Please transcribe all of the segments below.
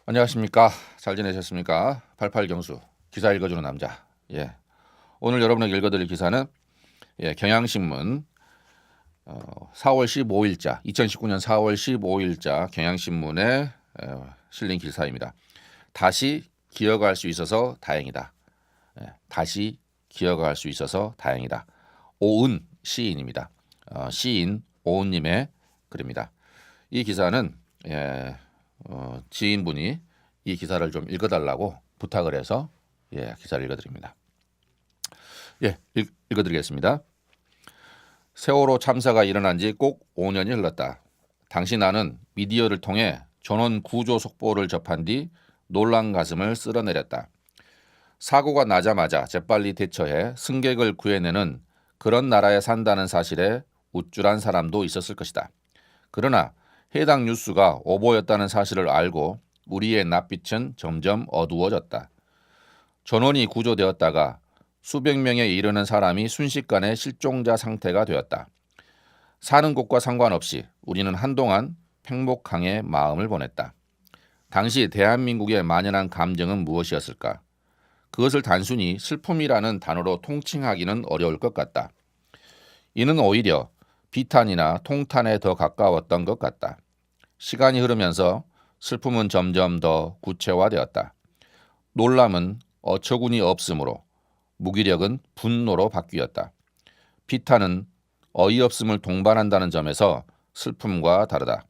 안녕하십니까? 잘 지내셨습니까? 88경수 기사 읽어주는 남자. 오늘 여러분에게 읽어드릴 기사는 경향신문 4월 15일자 2019년 4월 15일자 경향신문에 실린 기사입니다. 다시 기어갈 수 있어서 다행이다. 다시 기어갈 수 있어서 다행이다. 오은 시인입니다. 시인 오은님의 글입니다. 이 기사는 지인분이 이 기사를 좀 읽어달라고 부탁을 해서 기사를 읽어드립니다. 읽어드리겠습니다. 세월호 참사가 일어난 지 꼭 5년이 흘렀다. 당시 나는 미디어를 통해 전원 구조 속보를 접한 뒤 놀란 가슴을 쓸어내렸다. 사고가 나자마자 재빨리 대처해 승객을 구해내는 그런 나라에 산다는 사실에 우쭐한 사람도 있었을 것이다. 그러나 해당 뉴스가 오보였다는 사실을 알고 우리의 낯빛은 점점 어두워졌다. 전원이 구조되었다가 수백 명에 이르는 사람이 순식간에 실종자 상태가 되었다. 사는 곳과 상관없이 우리는 한동안 팽목항에 마음을 보냈다. 당시 대한민국에 만연한 감정은 무엇이었을까? 그것을 단순히 슬픔이라는 단어로 통칭하기는 어려울 것 같다. 이는 오히려 비탄이나 통탄에 더 가까웠던 것 같다. 시간이 흐르면서 슬픔은 점점 더 구체화되었다. 놀람은 어처구니 없으므로 무기력은 분노로 바뀌었다. 비탄은 어이없음을 동반한다는 점에서 슬픔과 다르다.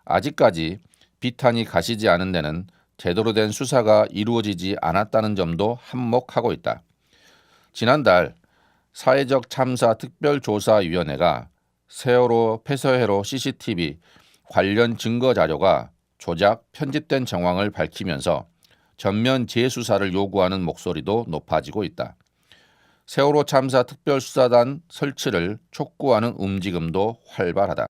아직까지 비탄이 가시지 않은 데는 제대로 된 수사가 이루어지지 않았다는 점도 한몫하고 있다. 지난달 사회적 참사 특별조사위원회가 세월호 폐서해로 CCTV 관련 증거 자료가 조작, 편집된 정황을 밝히면서 전면 재수사를 요구하는 목소리도 높아지고 있다. 세월호 참사 특별수사단 설치를 촉구하는 움직임도 활발하다.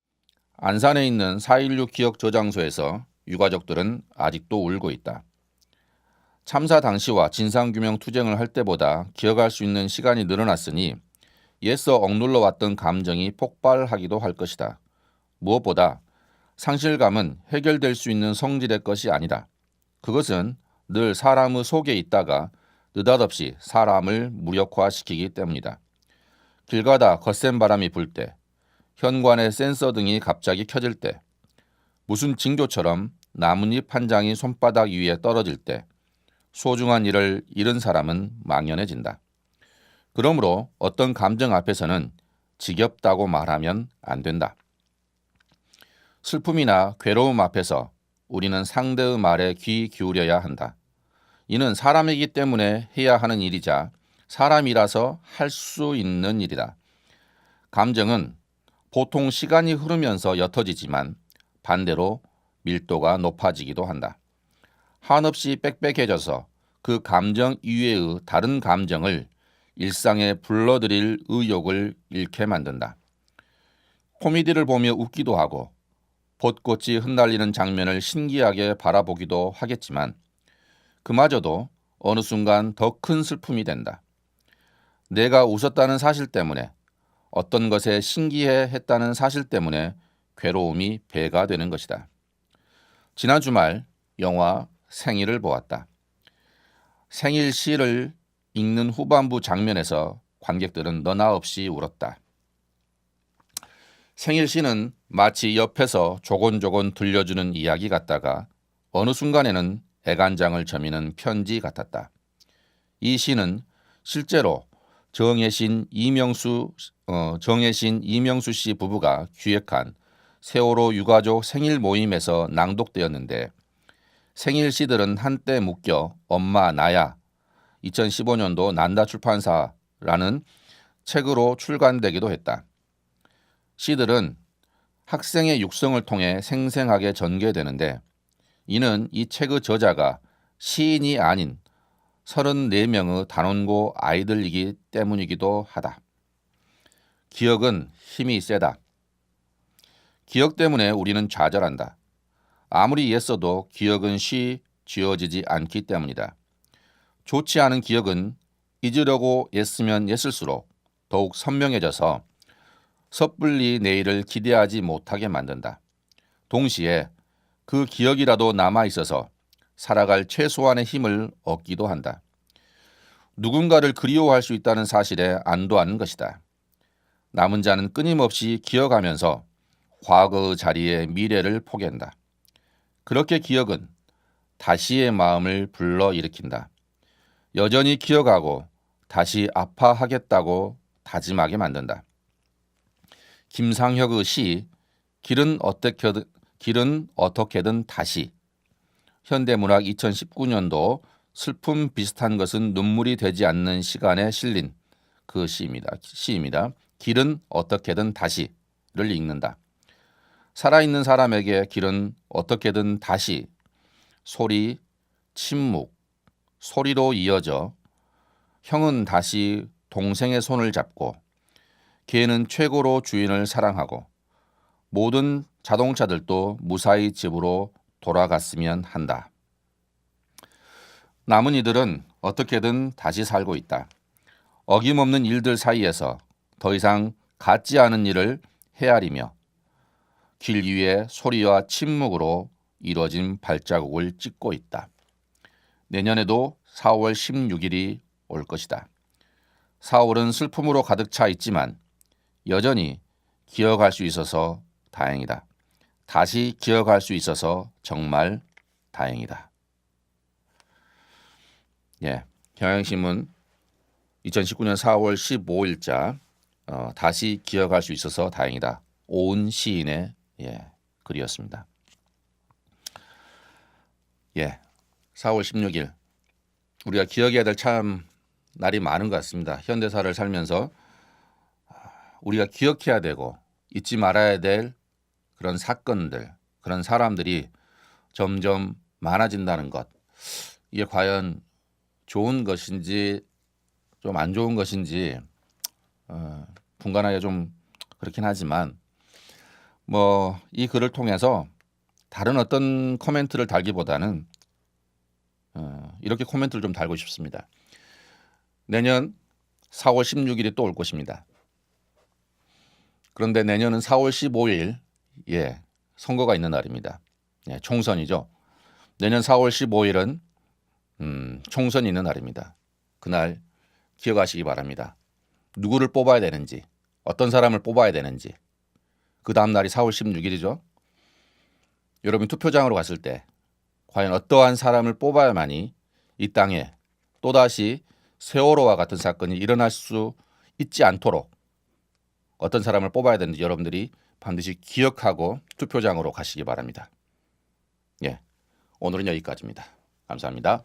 안산에 있는 4.16 기억저장소에서 유가족들은 아직도 울고 있다. 참사 당시와 진상규명 투쟁을 할 때보다 기억할 수 있는 시간이 늘어났으니 애써 억눌러 왔던 감정이 폭발하기도 할 것이다. 무엇보다 상실감은 해결될 수 있는 성질의 것이 아니다. 그것은 늘 사람의 속에 있다가 느닷없이 사람을 무력화시키기 때문이다. 길 가다 거센 바람이 불 때, 현관의 센서 등이 갑자기 켜질 때, 무슨 징조처럼 나뭇잎 한 장이 손바닥 위에 떨어질 때 소중한 일을 잃은 사람은 망연해진다. 그러므로 어떤 감정 앞에서는 지겹다고 말하면 안 된다. 슬픔이나 괴로움 앞에서 우리는 상대의 말에 귀 기울여야 한다. 이는 사람이기 때문에 해야 하는 일이자 사람이라서 할 수 있는 일이다. 감정은 보통 시간이 흐르면서 옅어지지만 반대로 밀도가 높아지기도 한다. 한없이 빽빽해져서 그 감정 이외의 다른 감정을 일상에 불러들일 의욕을 잃게 만든다. 코미디를 보며 웃기도 하고 벚꽃이 흩날리는 장면을 신기하게 바라보기도 하겠지만 그마저도 어느 순간 더 큰 슬픔이 된다. 내가 웃었다는 사실 때문에 어떤 것에 신기해했다는 사실 때문에 괴로움이 배가 되는 것이다. 지난 주말 영화 생일을 보았다. 생일 시를 읽는 후반부 장면에서 관객들은 너나 없이 울었다. 생일 시는 마치 옆에서 조곤조곤 들려주는 이야기 같다가 어느 순간에는 애간장을 저미는 편지 같았다. 이 시는 실제로 정혜신 이명수 씨 부부가 기획한 세월호 유가족 생일 모임에서 낭독되었는데 생일 시들은 한때 묶여 엄마 나야 2015년도 난다 출판사라는 책으로 출간되기도 했다. 시들은 학생의 육성을 통해 생생하게 전개되는데 이는 이 책의 저자가 시인이 아닌 34명의 단원고 아이들이기 때문이기도 하다. 기억은 힘이 세다. 기억 때문에 우리는 좌절한다. 아무리 애써도 기억은 쉬 지워지지 않기 때문이다. 좋지 않은 기억은 잊으려고 애쓰면 애쓸수록 더욱 선명해져서 섣불리 내일을 기대하지 못하게 만든다. 동시에 그 기억이라도 남아있어서 살아갈 최소한의 힘을 얻기도 한다. 누군가를 그리워할 수 있다는 사실에 안도하는 것이다. 남은 자는 끊임없이 기억하면서 과거의 자리에 미래를 포기한다. 그렇게 기억은 다시의 마음을 불러일으킨다. 여전히 기억하고 다시 아파하겠다고 다짐하게 만든다. 김상혁의 시 길은 어떻게든 다시, 현대문학 2019년도 슬픔 비슷한 것은 눈물이 되지 않는 시간에 실린 그 시입니다. 길은 어떻게든 다시를 읽는다. 살아있는 사람에게 길은 어떻게든 다시, 소리, 침묵, 소리로 이어져 형은 다시 동생의 손을 잡고 걔는 최고로 주인을 사랑하고 모든 자동차들도 무사히 집으로 돌아갔으면 한다. 남은 이들은 어떻게든 다시 살고 있다. 어김없는 일들 사이에서 더 이상 같지 않은 일을 헤아리며 길 위에 소리와 침묵으로 이뤄진 발자국을 찍고 있다. 내년에도 4월 16일이 올 것이다. 4월은 슬픔으로 가득 차 있지만 여전히 기억할 수 있어서 다행이다. 다시 기억할 수 있어서 정말 다행이다. 예, 경향신문 2019년 4월 15일자 다시 기억할 수 있어서 다행이다. 오은 시인의 글이었습니다. 4월 16일 우리가 기억해야 될 참 날이 많은 것 같습니다. 현대사를 살면서 우리가 기억해야 되고 잊지 말아야 될 그런 사건들, 그런 사람들이 점점 많아진다는 것. 이게 과연 좋은 것인지 좀 안 좋은 것인지 분간하기가 좀 그렇긴 하지만 이 글을 통해서 다른 어떤 코멘트를 달기보다는 이렇게 코멘트를 좀 달고 싶습니다. 내년 4월 16일이 또 올 것입니다. 그런데 내년은 4월 15일 선거가 있는 날입니다. 총선이죠. 내년 4월 15일은 총선이 있는 날입니다. 그날 기억하시기 바랍니다. 누구를 뽑아야 되는지, 어떤 사람을 뽑아야 되는지. 그 다음 날이 4월 16일이죠. 여러분 투표장으로 갔을 때 과연 어떠한 사람을 뽑아야만이 이 땅에 또다시 세월호와 같은 사건이 일어날 수 있지 않도록 어떤 사람을 뽑아야 되는지 여러분들이 반드시 기억하고 투표장으로 가시기 바랍니다. 오늘은 여기까지입니다. 감사합니다.